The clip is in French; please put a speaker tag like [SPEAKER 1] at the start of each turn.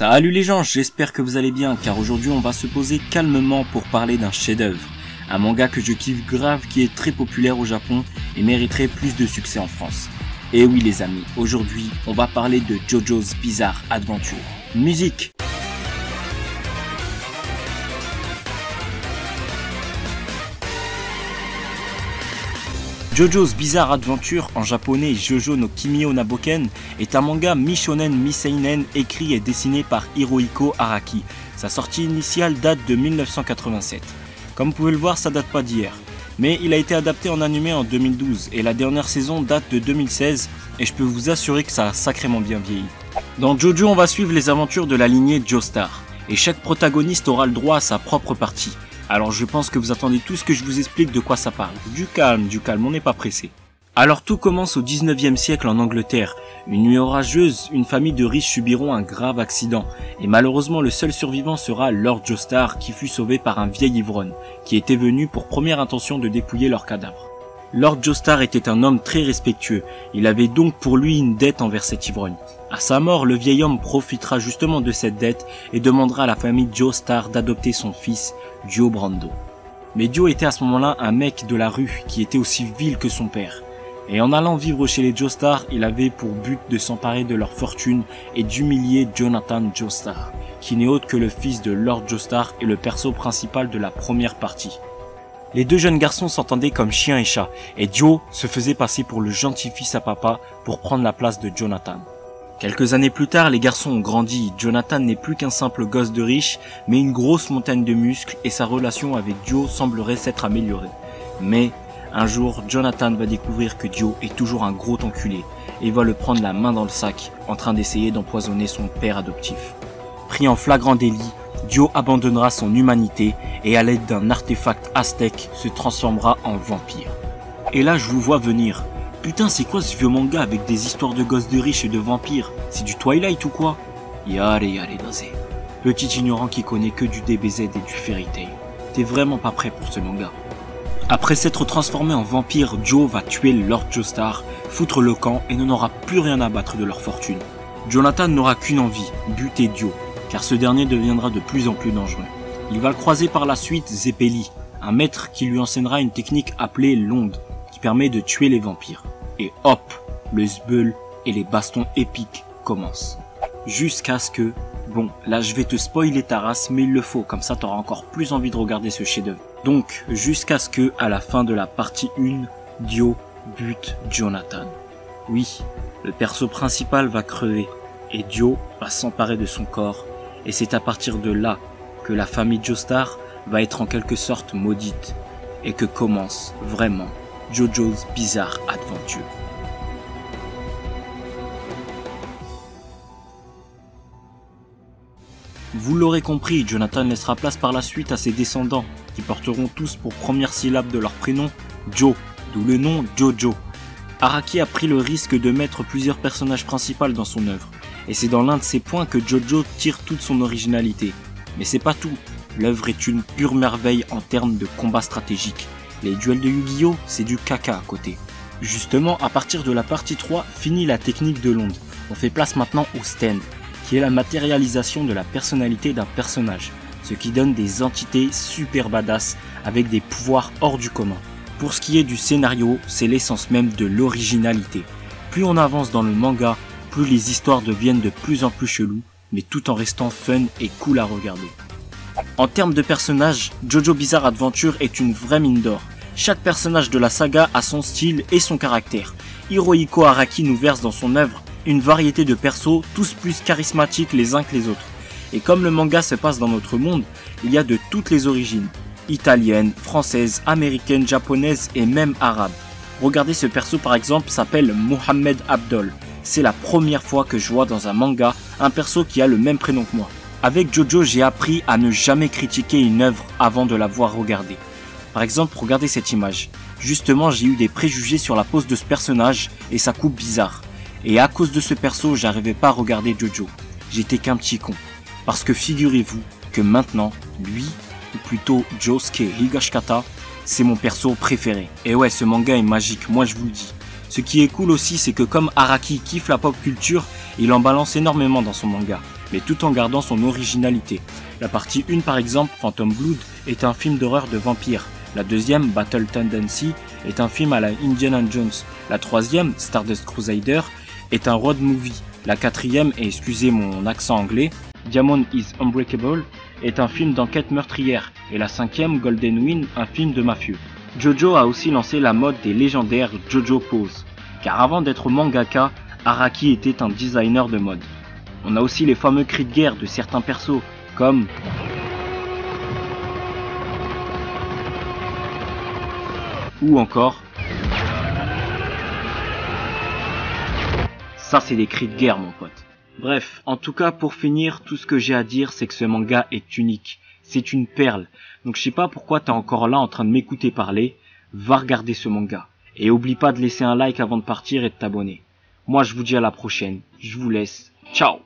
[SPEAKER 1] Salut les gens, j'espère que vous allez bien car aujourd'hui on va se poser calmement pour parler d'un chef-d'œuvre. Un manga que je kiffe grave qui est très populaire au Japon et mériterait plus de succès en France. Et oui les amis, aujourd'hui on va parler de JoJo's Bizarre Adventure. Musique! JoJo's Bizarre Adventure, en japonais Jojo no Kimio Naboken, est un manga mi-shonen mi-seinen écrit et dessiné par Hirohiko Araki. Sa sortie initiale date de 1987. Comme vous pouvez le voir, ça date pas d'hier. Mais il a été adapté en animé en 2012 et la dernière saison date de 2016 et je peux vous assurer que ça a sacrément bien vieilli. Dans Jojo, on va suivre les aventures de la lignée Joestar et chaque protagoniste aura le droit à sa propre partie. Alors je pense que vous attendez tous que je vous explique de quoi ça parle. Du calme, on n'est pas pressé. Alors tout commence au 19e siècle en Angleterre. Une nuit orageuse, une famille de riches subiront un grave accident. Et malheureusement le seul survivant sera Lord Joestar qui fut sauvé par un vieil ivrogne, qui était venu pour première intention de dépouiller leur cadavre. Lord Joestar était un homme très respectueux. Il avait donc pour lui une dette envers cet ivrogne. À sa mort, le vieil homme profitera justement de cette dette et demandera à la famille Joestar d'adopter son fils, Dio Brando. Mais Dio était à ce moment-là un mec de la rue qui était aussi vil que son père. Et en allant vivre chez les Joestar, il avait pour but de s'emparer de leur fortune et d'humilier Jonathan Joestar, qui n'est autre que le fils de Lord Joestar et le perso principal de la première partie. Les deux jeunes garçons s'entendaient comme chien et chat, et Dio se faisait passer pour le gentil fils à papa pour prendre la place de Jonathan. Quelques années plus tard, les garçons ont grandi. Jonathan n'est plus qu'un simple gosse de riche, mais une grosse montagne de muscles et sa relation avec Dio semblerait s'être améliorée. Mais, un jour, Jonathan va découvrir que Dio est toujours un gros enculé et va le prendre la main dans le sac, en train d'essayer d'empoisonner son père adoptif. Pris en flagrant délit, Dio abandonnera son humanité et à l'aide d'un artefact aztèque se transformera en vampire. Et là, je vous vois venir. Putain, c'est quoi ce vieux manga avec des histoires de gosses de riches et de vampires? C'est du Twilight ou quoi? Yare daze. Petit ignorant qui connaît que du DBZ et du Fairy Tail. T'es vraiment pas prêt pour ce manga. Après s'être transformé en vampire, Dio va tuer Lord Joestar, foutre le camp et n'en aura plus rien à battre de leur fortune. Jonathan n'aura qu'une envie, buter Dio, car ce dernier deviendra de plus en plus dangereux. Il va le croiser par la suite Zeppeli, un maître qui lui enseignera une technique appelée l'onde, qui permet de tuer les vampires. Et hop, le sbeul et les bastons épiques commencent. Jusqu'à ce que... Bon, là je vais te spoiler ta race, mais il le faut, comme ça t'auras encore plus envie de regarder ce chef-d'œuvre. Donc, jusqu'à ce que, à la fin de la partie 1, Dio bute Jonathan. Oui, le perso principal va crever, et Dio va s'emparer de son corps, et c'est à partir de là que la famille Joestar va être en quelque sorte maudite, et que commence vraiment JoJo's Bizarre Adventure. Vous l'aurez compris, Jonathan laissera place par la suite à ses descendants, qui porteront tous pour première syllabe de leur prénom Jo, d'où le nom Jojo. Araki a pris le risque de mettre plusieurs personnages principaux dans son œuvre, et c'est dans l'un de ces points que Jojo tire toute son originalité. Mais c'est pas tout, l'œuvre est une pure merveille en termes de combat stratégique. Les duels de Yu-Gi-Oh, c'est du caca à côté. Justement, à partir de la partie 3, finit la technique de l'onde. On fait place maintenant au stand, qui est la matérialisation de la personnalité d'un personnage, ce qui donne des entités super badass avec des pouvoirs hors du commun. Pour ce qui est du scénario, c'est l'essence même de l'originalité. Plus on avance dans le manga, plus les histoires deviennent de plus en plus cheloues, mais tout en restant fun et cool à regarder. En termes de personnages, JoJo Bizarre Adventure est une vraie mine d'or. Chaque personnage de la saga a son style et son caractère. Hirohiko Araki nous verse dans son œuvre une variété de persos, tous plus charismatiques les uns que les autres. Et comme le manga se passe dans notre monde, il y a de toutes les origines. Italienne, française, américaine, japonaise et même arabe. Regardez, ce perso par exemple s'appelle Mohamed Abdol. C'est la première fois que je vois dans un manga un perso qui a le même prénom que moi. Avec JoJo, j'ai appris à ne jamais critiquer une œuvre avant de l'avoir regardée. Par exemple, regardez cette image. Justement, j'ai eu des préjugés sur la pose de ce personnage et sa coupe bizarre. Et à cause de ce perso, j'arrivais pas à regarder JoJo. J'étais qu'un petit con. Parce que figurez-vous que maintenant, lui, ou plutôt Josuke Higashikata, c'est mon perso préféré. Et ouais, ce manga est magique, moi je vous le dis. Ce qui est cool aussi, c'est que comme Araki kiffe la pop culture, il en balance énormément dans son manga. mais tout en gardant son originalité. La partie 1 par exemple, Phantom Blood, est un film d'horreur de vampires. La deuxième, Battle Tendency, est un film à la Indiana Jones. La troisième, Stardust Crusader, est un road movie. La quatrième, et excusez mon accent anglais, Diamond is Unbreakable, est un film d'enquête meurtrière. Et la cinquième, Golden Wind, un film de mafieux. Jojo a aussi lancé la mode des légendaires Jojo Pose. Car avant d'être mangaka, Araki était un designer de mode. On a aussi les fameux cris de guerre de certains persos, comme ou encore ça, c'est des cris de guerre, mon pote. Bref, en tout cas, pour finir, tout ce que j'ai à dire, c'est que ce manga est unique. C'est une perle. Donc je sais pas pourquoi t'es encore là en train de m'écouter parler. Va regarder ce manga. Et oublie pas de laisser un like avant de partir et de t'abonner. Moi, je vous dis à la prochaine. Je vous laisse. Ciao!